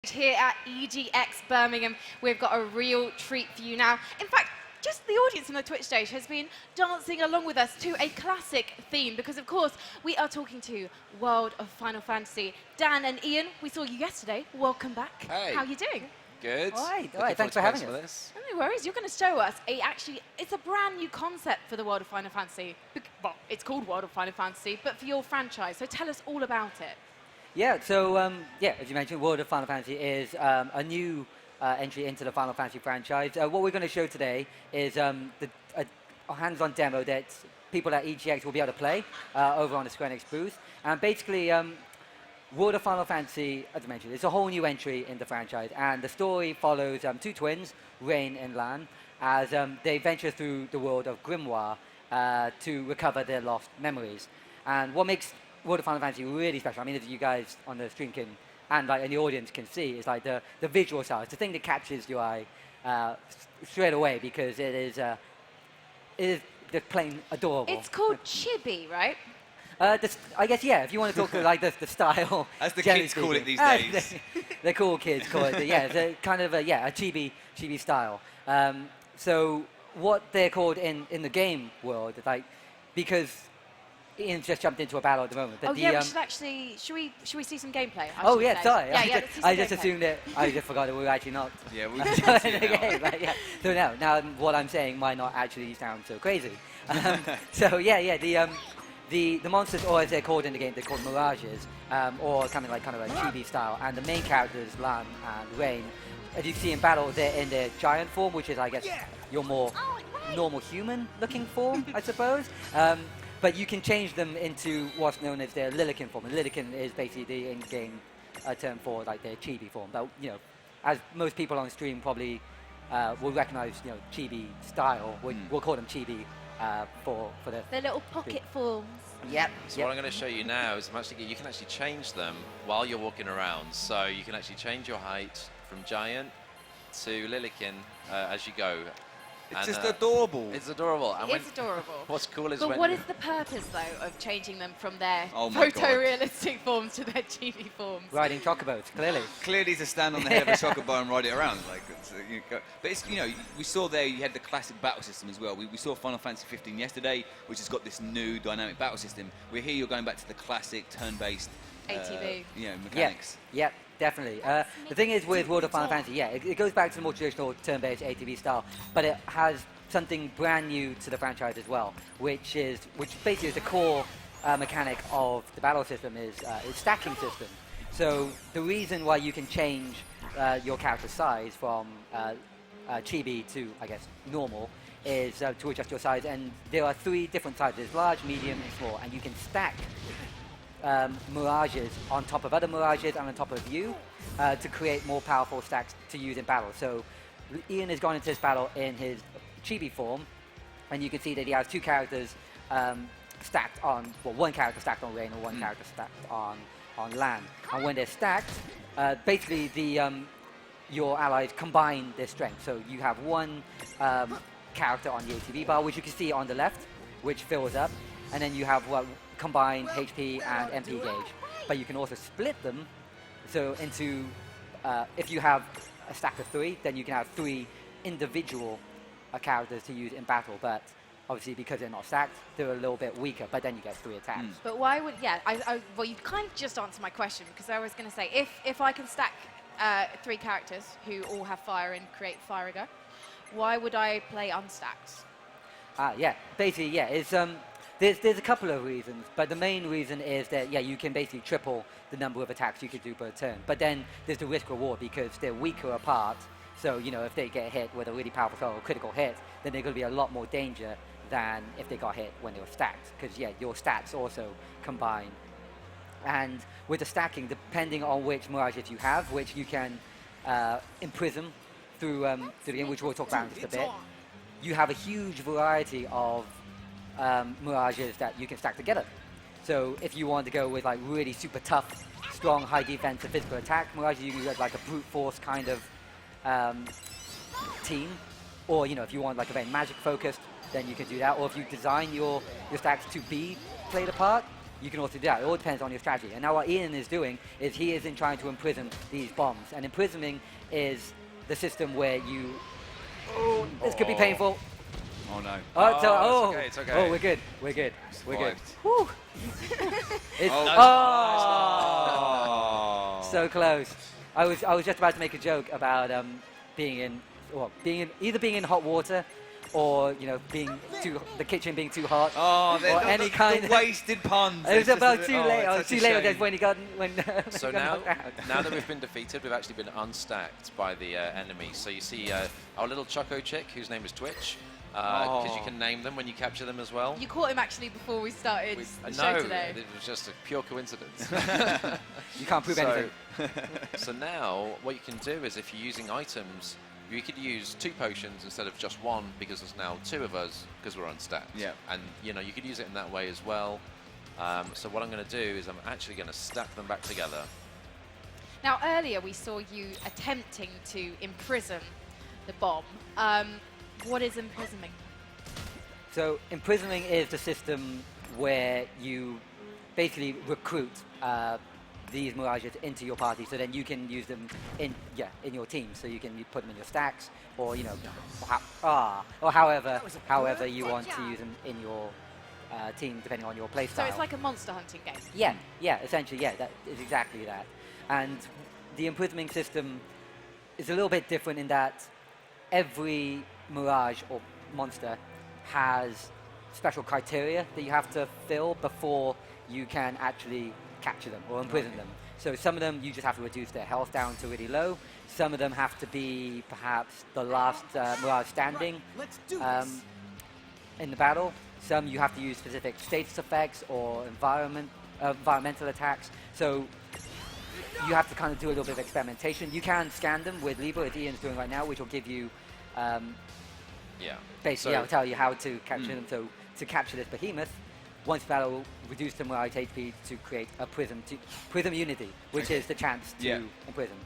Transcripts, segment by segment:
Here at EGX Birmingham, we've got a real treat for you now. In fact, just the audience on the Twitch stage has been dancing along with us to a classic theme because, of course, we are talking to World of Final Fantasy. Dan and Ian, we saw you yesterday. Welcome back. Hey. How are you doing? Good. All right. Thanks for having us. No worries. You're going to show us it's a brand new concept for the World of Final Fantasy. Well, it's called World of Final Fantasy, but for your franchise. So tell us all about it. Yeah, so as you mentioned, World of Final Fantasy is a new entry into the Final Fantasy franchise. What we're going to show today is a hands-on demo that people at EGX will be able to play over on the Square Enix booth. And basically, World of Final Fantasy, as I mentioned, it's a whole new entry in the franchise. And the story follows two twins, Rain and Lan, as they venture through the world of Grimoire to recover their lost memories. And what makes World of Final Fantasy really special, I mean, as you guys on the stream can, and the audience can see, is like the visual style. It's the thing that catches your eye straight away because it is just plain adorable. It's called Chibi, right? I guess, yeah, if you want to talk to like the style. As the kids call it these days. The cool kids call it, yeah, it's a kind of a chibi style. So what they're called in the game world, like, because Ian's just jumped into a battle at the moment. But we should actually, should we see some gameplay? Oh yeah, sorry. Yeah, I just assumed that, I just forgot that we were actually not. Yeah, we can see it now. Right, yeah. So now what I'm saying might not actually sound so crazy. So yeah, the monsters, or as they're called in the game, they're called mirages, or kind of a chibi style. And the main characters, Lan and Rain, as you see in battle, they're in their giant form, which is, I guess, your more normal human-looking form, I suppose. But you can change them into what's known as their Lilican form. And Lilican is basically the in-game term for like their chibi form. But as most people on stream probably will recognize, chibi style, we'll call them chibi for their little pocket forms. Yep. So what I'm going to show you now is you can actually change them while you're walking around. So you can actually change your height from giant to Lilican as you go. It's just adorable. It's adorable. And It's adorable. What's cool is But what is the purpose, though, of changing them from their Oh my God. photorealistic forms to their chibi forms? Riding chocobos, clearly. Clearly to stand on the head of a chocobo and ride it around. Like, but it's, we saw there you had the classic battle system as well. We saw Final Fantasy 15 yesterday, which has got this new dynamic battle system. We're here, you're going back to the classic turn-based ATV. Mechanics. Yep. Definitely. The thing is with World of Final Fantasy, it goes back to the more traditional turn-based ATV style, but it has something brand new to the franchise as well, which basically is the core mechanic of the battle system is stacking system. So the reason why you can change your character's size from chibi to, I guess, normal is to adjust your size, and there are 3 different sizes: large, medium, and small, and you can stack mirages on top of other mirages and on top of you to create more powerful stacks to use in battle. So Ian has gone into this battle in his chibi form, and you can see that he has 2 characters stacked on, well, 1 character stacked on Rain and 1 character stacked on Lan. And when they're stacked, basically your allies combine their strength. So you have 1 character on the ATV bar, which you can see on the left, which fills up, and then you have combined HP and MP gauge. But you can also split them, so into, if you have a stack of 3, then you can have 3 individual characters to use in battle, but obviously because they're not stacked, they're a little bit weaker, but then you get 3 attacks. But why would, well, you kind of just answered my question, because I was going to say, if I can stack 3 characters who all have fire and create fire go, why would I play unstacked? Basically, it's there's a couple of reasons, but the main reason is that you can basically triple the number of attacks you could do per turn. But then there's the risk reward because they're weaker apart. So if they get hit with a really powerful spell or critical hit, then they're going to be a lot more danger than if they got hit when they were stacked. Because your stats also combine. And with the stacking, depending on which mirages you have, which you can imprison through the game, which we'll talk about in just a bit, you have a huge variety of mirages that you can stack together. So if you want to go with like really super tough, strong, high defense and physical attack mirages, you can get like a brute force kind of team. Or if you want like a very magic focused, then you can do that. Or if you design your stacks to be played apart, you can also do that. It all depends on your strategy. And now what Ian is doing is he is in trying to imprison these bombs. And imprisoning is the system where you... Oh, this could be painful. Oh no. It's okay. Oh, we're good. We're good. We're good. Whew. It's, so close. I was just about to make a joke about either being in hot water, or the kitchen being too hot, or any kind of wasted puns. It was about too late. I was it's such too a late shame. when So now that we've been defeated, we've actually been unstacked by the enemy. So you see our little Choco chick, whose name is Twitch, because you can name them when you capture them as well. You caught him actually before we started the show No, today. it was just a pure coincidence. You can't prove anything. So now what you can do is, if you're using items, you could use 2 potions instead of just 1, because there's now 2 of us because we're unstacked. Yeah. And you could use it in that way as well. So what I'm going to do is I'm actually going to stack them back together. Now, earlier we saw you attempting to imprison the bomb. What is imprisoning? So imprisoning is the system where you basically recruit these mirages into your party, so then you can use them in your team. So you put them in your stacks, or or however you want to use them in your team, depending on your playstyle. So it's like a monster hunting game. Yeah, essentially, that is exactly that. And the imprisoning system is a little bit different in that every mirage or monster has special criteria that you have to fill before you can actually capture them or imprison them. So some of them you just have to reduce their health down to really low. Some of them have to be perhaps the last mirage standing in the battle. Some you have to use specific status effects or environmental attacks. So you have to kind of do a little bit of experimentation. You can scan them with Libra, as Ian's doing right now, which will give you basically I'll tell you how to capture them. So to capture this behemoth, once battle, reduce the mirage HP to create a prism unity, which is the chance to imprison.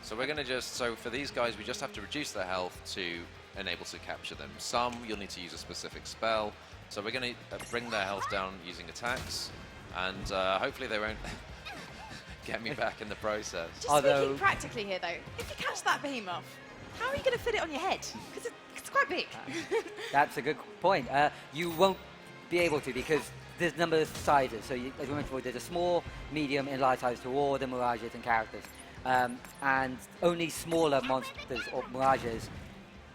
So we're going to so for these guys, we just have to reduce their health to enable to capture them. Some you'll need to use a specific spell. So we're going to bring their health down using attacks, and hopefully they won't get me back in the process. Just speaking practically here, though, if you catch that behemoth, how are you going to fit it on your head? Because it's quite big. That's a good point. You won't be able to, because there's a number of sizes. So as we mentioned before, there's a small, medium, and large size to all the mirages and characters. And only smaller monsters or mirages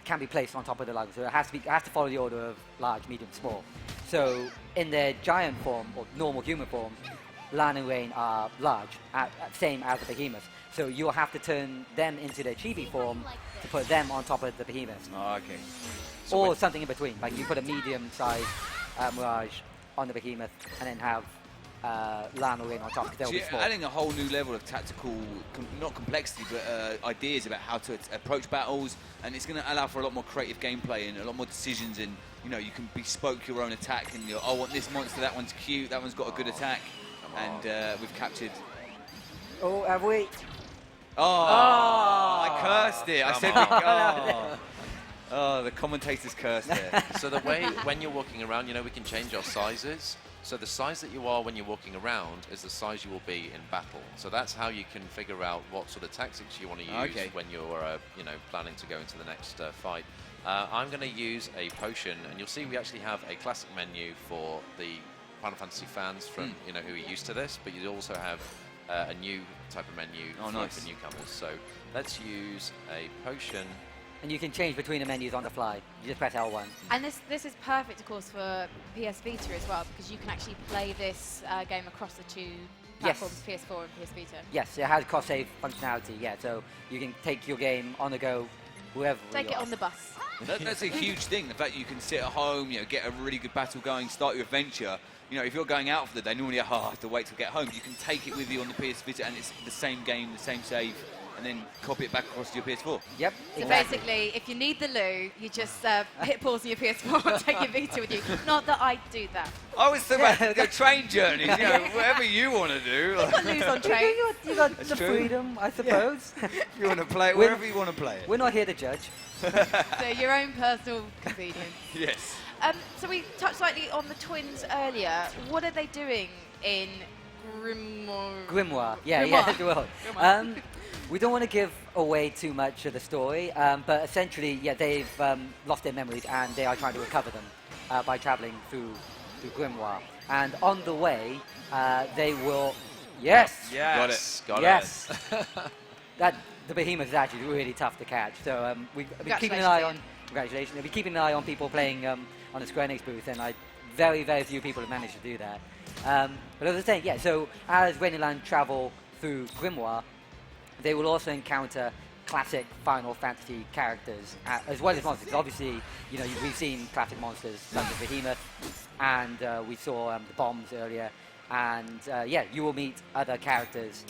can be placed on top of the large. So it has to follow the order of large, medium, small. So in their giant form or normal human form, Lan and Rain are large, same as the behemoth. So you'll have to turn them into their chibi form to put them on top of the behemoth. Oh, okay. So or something in between. Like you put a medium-sized mirage on the behemoth and then have Lan or Rain on top, because they'll be small. Adding a whole new level of tactical, not complexity, but ideas about how to approach battles, and it's going to allow for a lot more creative gameplay and a lot more decisions. And you can bespoke your own attack, and I want this monster, that one's cute, that one's got a good attack, and we've captured. Oh, have we? Oh, I cursed it. I said, oh, the commentators cursed it. So the way, when you're walking around, we can change our sizes. So the size that you are when you're walking around is the size you will be in battle. So that's how you can figure out what sort of tactics you want to use when you're, planning to go into the next fight. I'm going to use a potion, and you'll see we actually have a classic menu for the Final Fantasy fans from, who are used to this, but you also have a new type of menu for newcomers. So let's use a potion. And you can change between the menus on the fly. You just press L1. And this is perfect, of course, for PS Vita as well, because you can actually play this game across the 2 platforms, PS4 and PS Vita. Yes, it has cross-save functionality, so you can take your game on the go wherever you are. Take it on the bus. That's a huge thing, the fact you can sit at home, get a really good battle going, start your adventure. If you're going out for the day, normally I have to wait to get home. You can take it with you on the PS Vita, and it's the same game, the same save, and then copy it back across to your PS4. Yep. So basically, if you need the loo, you just hit pause on your PS4 and take your Vita with you. Not that I do that. I was thinking about go train journeys, whatever you want to do. You've got loos on trains. You got the freedom, I suppose. You want to play it wherever you want to play it. We're not here to judge. So your own personal convenience. Yes. So we touched slightly on the twins earlier. What are they doing in Grimoire. Grimoire. Yeah, Grimoire. yeah, that's the word. We don't want to give away too much of the story, but essentially, yeah, they've lost their memories and they are trying to recover them by traveling through Grimoire. And on the way, they will. Yes. Yes. Got it. Yes. The behemoth is actually really tough to catch. So we've been keeping an eye on. Congratulations. We've been keeping an eye on people playing on the Square Enix booth, and very, very few people have managed to do that. But as I was saying, yeah. So as Reneland travel through Grimoire, they will also encounter classic Final Fantasy characters as well as monsters. Obviously, we've seen classic monsters such as Behemoth, and we saw the bombs earlier. And yeah, you will meet other characters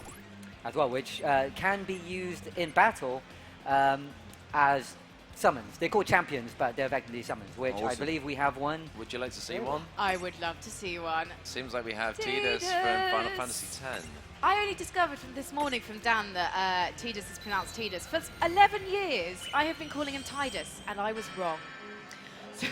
as well, which can be used in battle as summons. They're called champions, but they're effectively summons, which I believe we have one. Would you like to see one? I would love to see one. Seems like we have Tidus from Final Fantasy X. I only discovered from this morning from Dan that Tidus is pronounced Tidus. For 11 years, I have been calling him Tidus, and I was wrong. So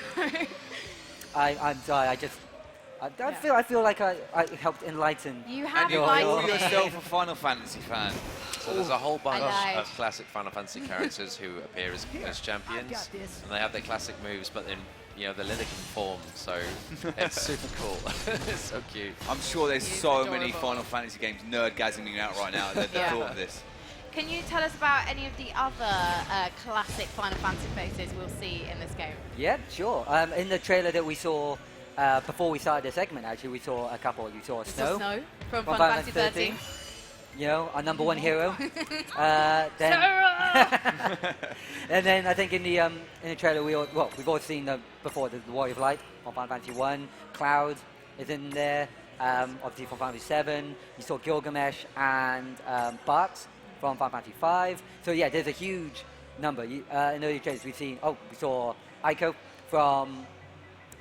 I'm sorry, I feel like I helped enlighten. you have You're enlightened me. yourself a Final Fantasy fan. So there's a whole bunch Hello. of classic Final Fantasy characters who appear as champions, and they have their classic moves, but in the Linekin form. So it's super cool. It's so cute. I'm sure there's He's so many adorable. Final Fantasy games nerdgasming out right now that Yeah. thought of this. Can you tell us about any of the other classic Final Fantasy faces we'll see in this game? Yeah, sure. In the trailer that we saw before we started the segment, actually, we saw a couple. You saw Snow. Snow from from Final Fantasy 13. Our number one hero. Then, and then I think in the trailer we've all seen before the Warrior of Light from Final Fantasy 1. Cloud is in there. Obviously from Final Fantasy 7. You saw Gilgamesh and Bart from Final Fantasy 5. So yeah, there's a huge number. In earlier trailers we saw Eiko from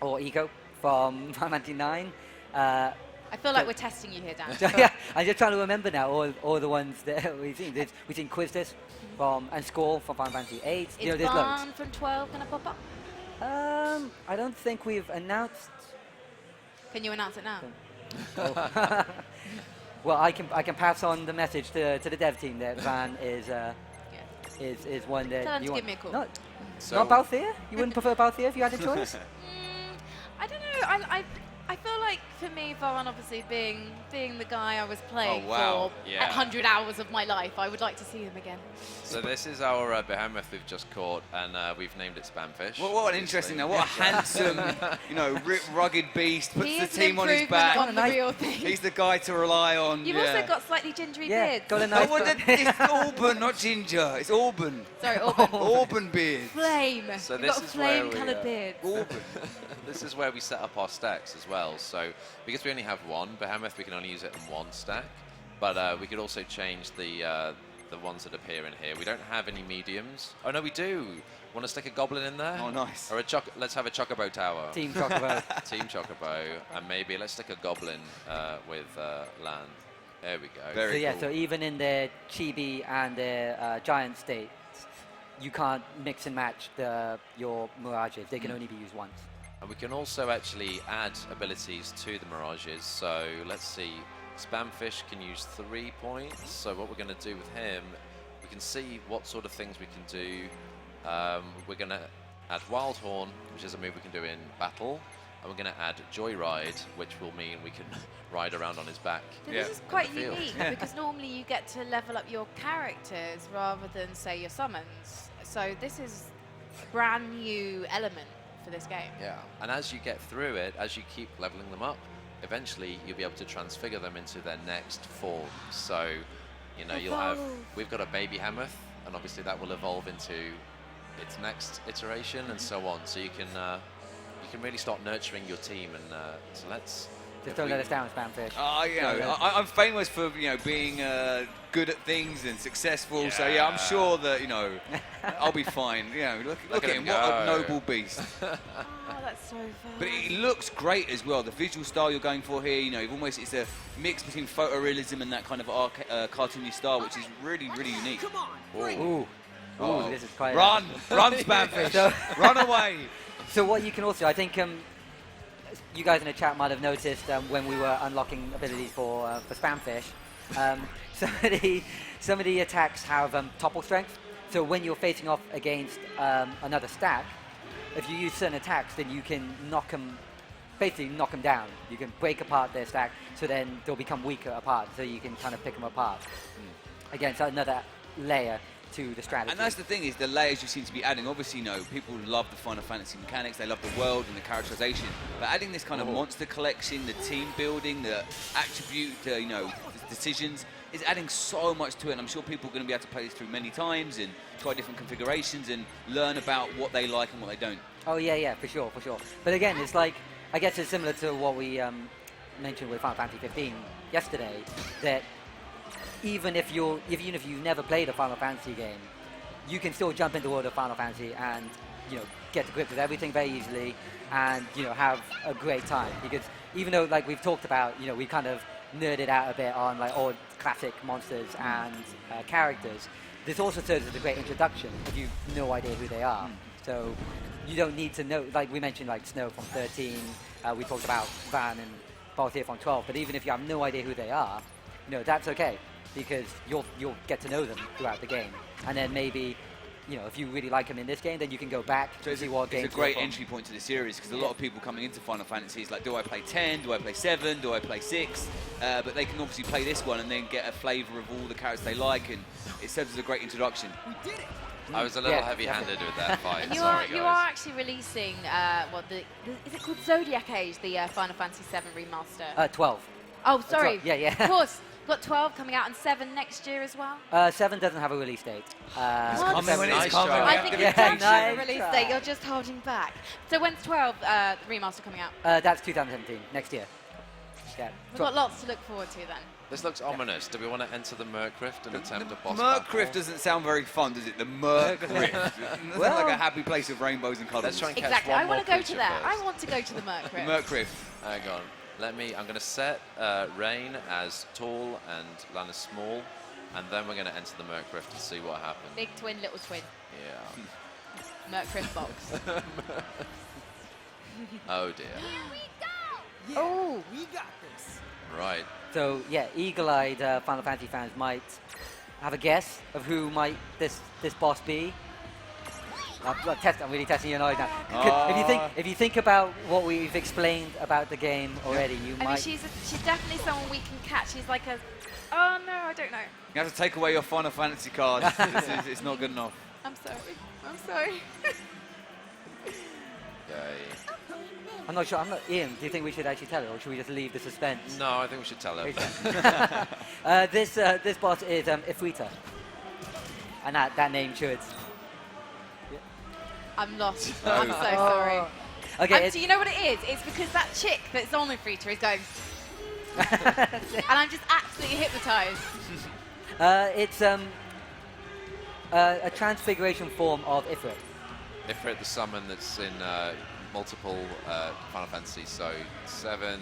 Final Fantasy 9. I feel like we're testing you here, Dan. So, yeah, I'm just trying to remember now all the ones that we've seen. We've seen Quiztis and Squall from Final Fantasy 8. Is There's loads. Barn from 12 going to pop up? I don't think we've announced. Can you announce it now? Well, I can pass on the message to the dev team that Van is one that Tell them you to want. give me a call. Not Balthier? You wouldn't prefer Balthier if you had a choice? I don't know. I feel like for me, Varun obviously being the guy I was playing Oh, wow. for Yeah. 100 hours of my life, I would like to see him again. So this is our behemoth we've just caught, and we've named it Spamfish. What an interesting now. What a handsome, ripped, rugged beast. Puts He the is an team on his improvement back. on the real thing. He's the guy to rely on. You've also got slightly gingery Yeah, beards. got a nice. It's Auburn, not ginger. It's Auburn. Sorry, Auburn. Auburn beard. Flame. So You've this got is where we, flame-coloured beards. Auburn. This is where we set up our stacks as well. So because we only have one behemoth, we can only use it in one stack. But we could also change the ones that appear in here. We don't have any mediums. Oh no, we do. Want to stick a goblin in there? Oh, nice. Or let's have a chocobo tower. Team Chocobo. Team chocobo, and maybe let's stick a goblin with land. There we go. Very So yeah, cool. so even in their chibi and their giant states, you can't mix and match your mirages. They can only be used once. And we can also actually add abilities to the mirages. So let's see. Spamfish can use 3 points. So what we're going to do with him, we can see what sort of things we can do. We're going to add Wild Horn, which is a move we can do in battle. And we're going to add Joyride, which will mean we can ride around on his back. So Yeah. this is quite In the field. unique because normally you get to level up your characters rather than, say, your summons. So this is a brand new element for this game. Yeah. And as you get through it, as you keep leveling them up, eventually you'll be able to transfigure them into their next form. So, we've got a baby Hammoth, and obviously that will evolve into its next iteration and so on. So you can really start nurturing your team, and so let's. Just don't let us down, Spamfish. I'm famous for being good at things and successful. So yeah, I'm sure that I'll be fine. Look at him, what a noble beast. Oh, that's so fun. But it looks great as well. The visual style you're going for here, it's a mix between photorealism and that kind of cartoony style, which is really, really unique. Ooh, Oh. this is quite. Run, Spamfish, run away. So what you can also, I think, you guys in the chat might have noticed when we were unlocking abilities for spamfish, some of the attacks have topple strength. So when you're facing off against another stack, if you use certain attacks, then you can basically knock them down. You can break apart their stack, so then they'll become weaker apart, so you can kind of pick them apart. Again, so another layer to the strategy. And that's the thing, is the layers you seem to be adding. Obviously, people love the Final Fantasy mechanics, they love the world and the characterization, but adding this kind of monster collection, the team building, the attribute, the decisions, is adding so much to it, and I'm sure people are going to be able to play this through many times and try different configurations and learn about what they like and what they don't. Oh yeah, for sure. But again, it's like, I guess it's similar to what we mentioned with Final Fantasy 15 yesterday, that even if you've never played a Final Fantasy game, you can still jump into the world of Final Fantasy and get to grips with everything very easily and have a great time. Because even though, like we've talked about, we kind of nerded out a bit on like all classic monsters and characters, this also serves as a great introduction if you've no idea who they are. So you don't need to know, like we mentioned, like Snow from 13, we talked about Van and Balthier from 12, but even if you have no idea who they are, that's okay, because you'll get to know them throughout the game. And then maybe, if you really like them in this game, then you can go back to see what games. It's a great entry point to the series, because a lot of people coming into Final Fantasy is like, do I play 10, do I play 7, do I play 6? But they can obviously play this one and then get a flavour of all the characters they like, and it serves as a great introduction. We did it! I was a little heavy-handed with that fight. You Sorry, you are actually releasing is it called Zodiac Age, the Final Fantasy 7 remaster? 12. Oh, sorry. 12. Yeah. Of course. Got 12 coming out and 7 next year as well. 7 doesn't have a release date. What? When it's Nice coming. try. I think it does have a nice release try. date. You're just holding back. So when's 12 remaster coming out? That's 2017, next year. Yeah. We've got lots to look forward to then. This looks ominous. Do we want to enter the Merc Rift and attempt a boss Merc battle? Rift doesn't sound very fun, does it? The Merc Rift. It doesn't sound like a happy place of rainbows and colours. Let's try and catch Exactly. one I more want to go to creature that. first. I want to go to the Merc The Rift. Merc Rift. Hang on. I'm going to set Rain as tall and Lana small, and then we're going to enter the Merc Rift and see what happens. Big twin, little twin. Yeah. Merc Rift box. Oh dear. Yeah, Oh. we got this. Right. So yeah, eagle-eyed Final Fantasy fans might have a guess of who might this boss be. I'm really testing your knowledge now. If you think about what we've explained about the game already, you I might. mean, she's definitely someone we can catch. She's like a... Oh, no, I don't know. You have to take away your Final Fantasy cards. It's not good enough. I'm sorry. Okay. I'm not sure. Ian, do you think we should actually tell it, or should we just leave the suspense? No, I think we should tell her. This boss is Ifrita, and that name should. I'm lost. I'm so sorry. Okay. Do you know what it is? It's because that chick that's on the Frita is going... and I'm just absolutely hypnotised. It's a transfiguration form of Ifrit. Ifrit, the summon that's in multiple Final Fantasies, so 7,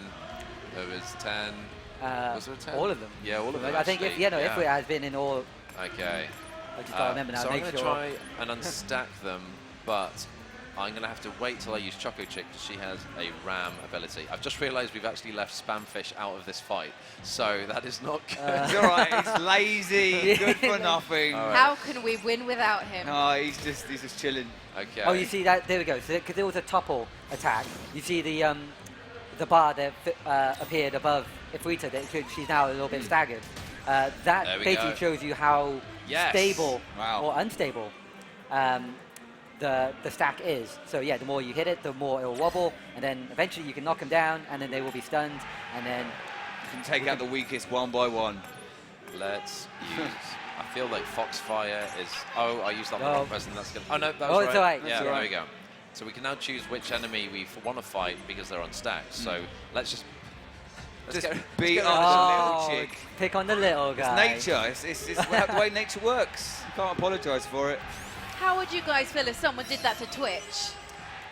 there was 10. Was there 10? All of them. Yeah, all of them. I think actually. Ifrit has been in all. Okay. I just can't remember now. So I'm Make going to sure. try and unstack them, but I'm going to have to wait till I use Choco Chick because she has a ram ability. I've just realised we've actually left Spamfish out of this fight, so that is not good. It's all right. It's lazy. Good for nothing. All right. How can we win without him? No, he's just chilling. Okay. Oh, you see that? There we go. So, because there was a topple attack, you see the bar that appeared above Ifrita. That she's now a little bit staggered. That There we basically go. shows you how stable Wow. or unstable the stack is. So yeah, the more you hit it, the more it will wobble, and then eventually you can knock them down, and then they will be stunned, and then You can take out the weakest one by one. Let's use. I feel like Foxfire is. Oh, I used that one wrong present. That's good. Oh no, that was Oh, right. it's all right. Yeah, It's all there right. we go. So we can now choose which enemy we want to fight because they're unstacked. So let's just. Just let's beat get up on the little chick. pick on the little It's guy. nature. It's the way nature works. You can't apologise for it. How would you guys feel if someone did that to Twitch?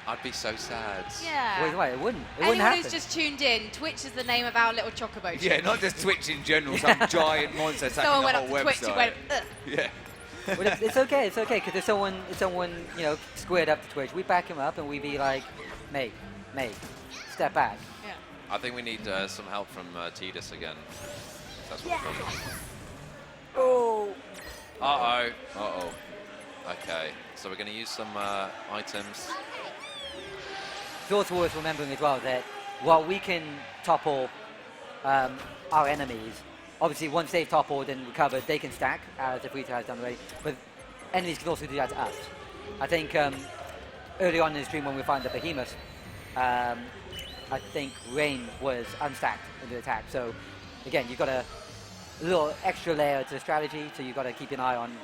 I'd be so sad. Yeah. Wait, it wouldn't. It Anyone wouldn't happen. who's just tuned in, Twitch is the name of our little chocobo. Yeah, not just Twitch in general. Some giant monster attacking Someone the went whole up to website. Twitch and went, ugh. Yeah. Well, it's okay, because if someone squared up to Twitch, we back him up and we be like, mate, step back. I think we need some help from Tidus again. That's what we're doing. Oh. Uh-oh. Uh-oh. Okay, so we're going to use some items. It's also worth remembering as well that while we can topple our enemies, obviously once they've toppled and recovered, they can stack, as the Free has done already, but enemies can also do that to us. I think early on in the stream when we find the behemoth, I think Rain was unstacked in the attack. So again, you've got a little extra layer to the strategy, so you've got to keep an eye on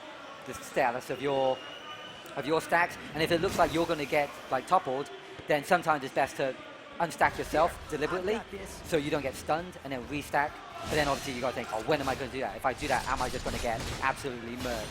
the status of your stacks. And if it looks like you're going to get like toppled, then sometimes it's best to unstack yourself deliberately, so you don't get stunned, and then restack. But then obviously you got to think, oh, when am I going to do that? If I do that, am I just going to get absolutely murked?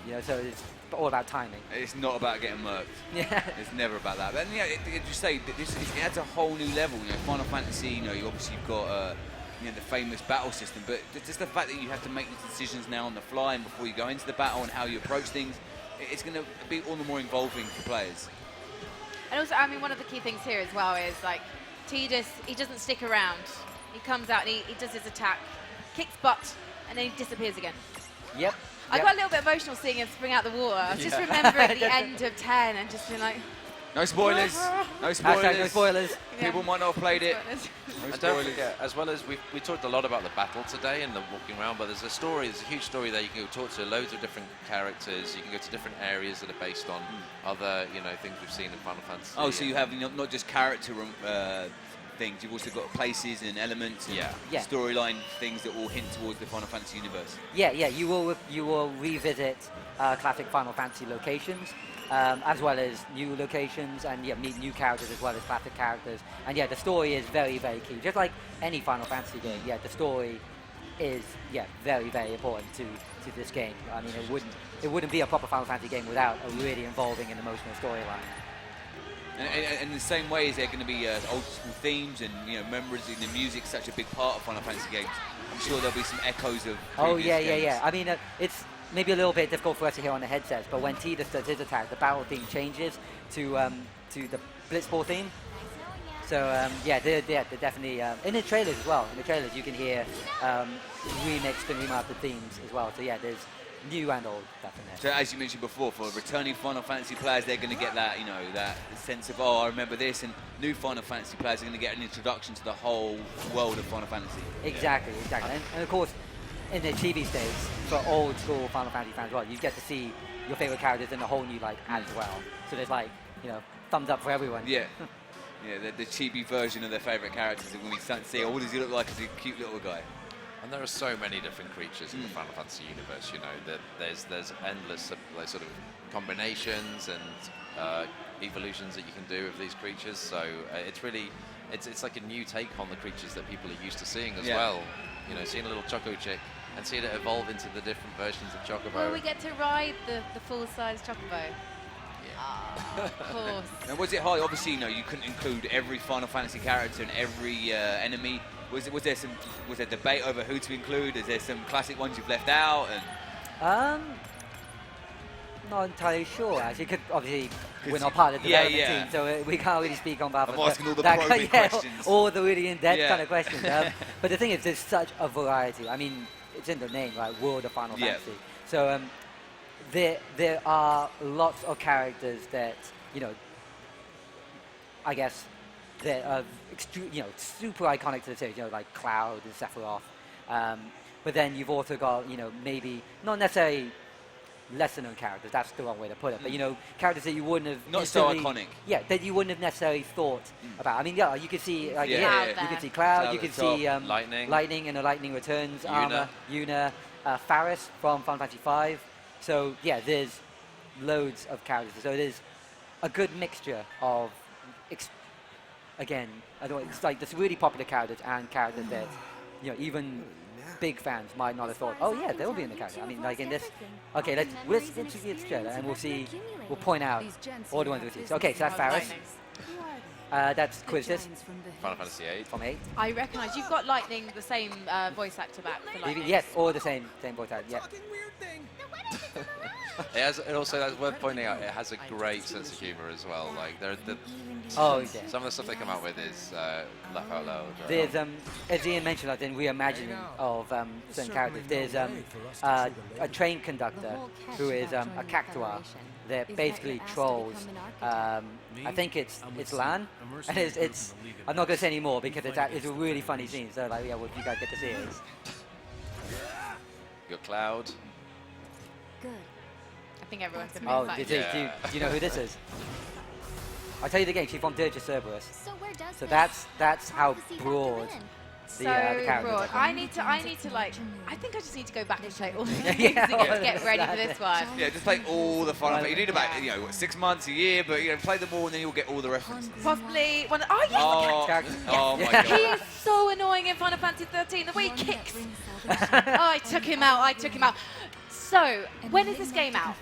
You know, so it's all about timing. It's not about getting murked. Yeah. It's never about that. But yeah, you say it adds a whole new level. You know, Final Fantasy. You know, obviously you've got you know, the famous battle system, but just the fact that you have to make these decisions now on the fly and before you go into the battle and how you approach things, it's going to be all the more involving for players. And also, I mean, one of the key things here as well is like Tidus, he doesn't stick around. He comes out and he does his attack, kicks butt, and then he disappears again. Yep. I got a little bit emotional seeing him spring out the water. I was just remembering the end of 10 and just being like... No spoilers. No spoilers. Hashtag no spoilers. People might not have played it. No And don't spoilers. forget, as well as we talked a lot about the battle today and the walking around, but there's a story, there's a huge story there. You can go talk to loads of different characters. You can go to different areas that are based on other, you know, things we've seen in Final Fantasy. Oh, so you have not just character things, you've also got places and elements and Yeah. storyline things that all hint towards the Final Fantasy universe. Yeah, you will revisit classic Final Fantasy locations, as well as new locations, and meet new characters as well as classic characters. And the story is very, very key. Just like any Final Fantasy game, the story is very, very important to this game. I mean, it wouldn't be a proper Final Fantasy game without a really involving and emotional storyline. And in the same way, is there going to be old school themes and memories in the music, such a big part of Final Fantasy games? I'm sure there'll be some echoes of previous games. I mean, it's maybe a little bit difficult for us to hear on the headsets, but when Tidus does his attack, the battle theme changes to the Blitzball theme. So they're definitely in the trailers as well. In the trailers, you can hear remixed and remastered themes as well. So there's new and old stuff in there. So as you mentioned before, for returning Final Fantasy players, they're going to get that that sense of, oh, I remember this, and new Final Fantasy players are going to get an introduction to the whole world of Final Fantasy. Exactly. And of course, in the TV stage, for old school Final Fantasy fans as well, you get to see your favorite characters in a whole new light as well. So there's thumbs up for everyone. Yeah. The chibi version of their favorite characters, and when we start to see, what does he look like as a cute little guy? And there are so many different creatures in the Final Fantasy universe. You know, that there's endless sort of combinations and evolutions that you can do of these creatures. So it's really it's like a new take on the creatures that people are used to seeing as well. You know, seeing a little Choco Chick and seeing it evolve into the different versions of Chocobo. Well, we get to ride the full-size Chocobo. Of course. Now, was it hard? Obviously, you couldn't include every Final Fantasy character and every enemy. Was there debate over who to include? Is there some classic ones you've left out? And not entirely sure. Actually, obviously we're not part of the development team, so we can't really speak on behalf of asking all the probing questions. all the really in-depth kind of questions. But the thing is, there's such a variety. I mean, it's in the name, right? World of Final Fantasy. So there are lots of characters that I guess that are super iconic to the series. Like Cloud and Sephiroth. But then you've also got maybe not necessarily lesser known characters, that's the wrong way to put it, but characters that you wouldn't have not so iconic, that you wouldn't have necessarily thought about. I mean, you could see you could see Cloud, you could see Lightning in the Lightning Returns armor, Yuna, Faris from Final Fantasy V. So there's loads of characters. So there's a good mixture of it's like this really popular characters and characters that even big fans might not have thought, oh yeah, they'll be in the character. I mean, like in this. Okay, let's see the trailer and we'll point out all the ones we see. So, okay, so that's Faris. That's Quiztis. Final Fantasy VIII. From 8. I recognise you've got Lightning, the same voice actor back for Lightning. Yes, all the same voice actor. Yeah. It has, and also, that's worth pointing out, it has a great sense of humor as well. Like, Oh, yeah. some of the stuff they come out with is laugh out loud. There's, as Ian mentioned, I think reimagining of certain characters. There's a train conductor who is a cactuar that basically trolls. I think it's Lan, and it's. I'm not going to say any more because it's a really funny scene. So like, yeah, well, if you guys get to see it. Got Cloud. Good. I think everyone's going to be Oh, excited. do you know who this is? I'll tell you the game. She's from Dirge Cerberus. So where does So this that's how prophecy have to broad win? So the characters broad. are. I need to like. I think I just need to go back and play all the games Yeah, to get ready for this one. Yeah, just play all the Final Fantasy. You need about, you know, what, 6 months, a year, but you know, play them all and then you'll get all the references. Possibly one. Oh yes, Oh, character. oh my Yeah. he god. is so annoying in Final Fantasy 13. The way he kicks. Oh, I took him out. So when is this game out?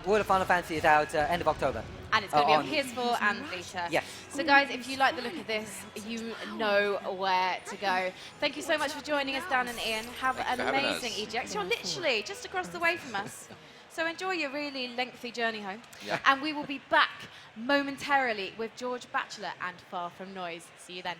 World of Final Fantasy is out end of October. And it's going to be on on- PS4 and Vita. Yes. So guys, if you like the look of this, you know where to go. Thank you so much for joining us, Dan and Ian. Have Thanks an for having amazing us. EGX. You're literally just across the way from us. So enjoy your really lengthy journey home. Yeah. And we will be back momentarily with George Batchelor and Far From Noise. See you then.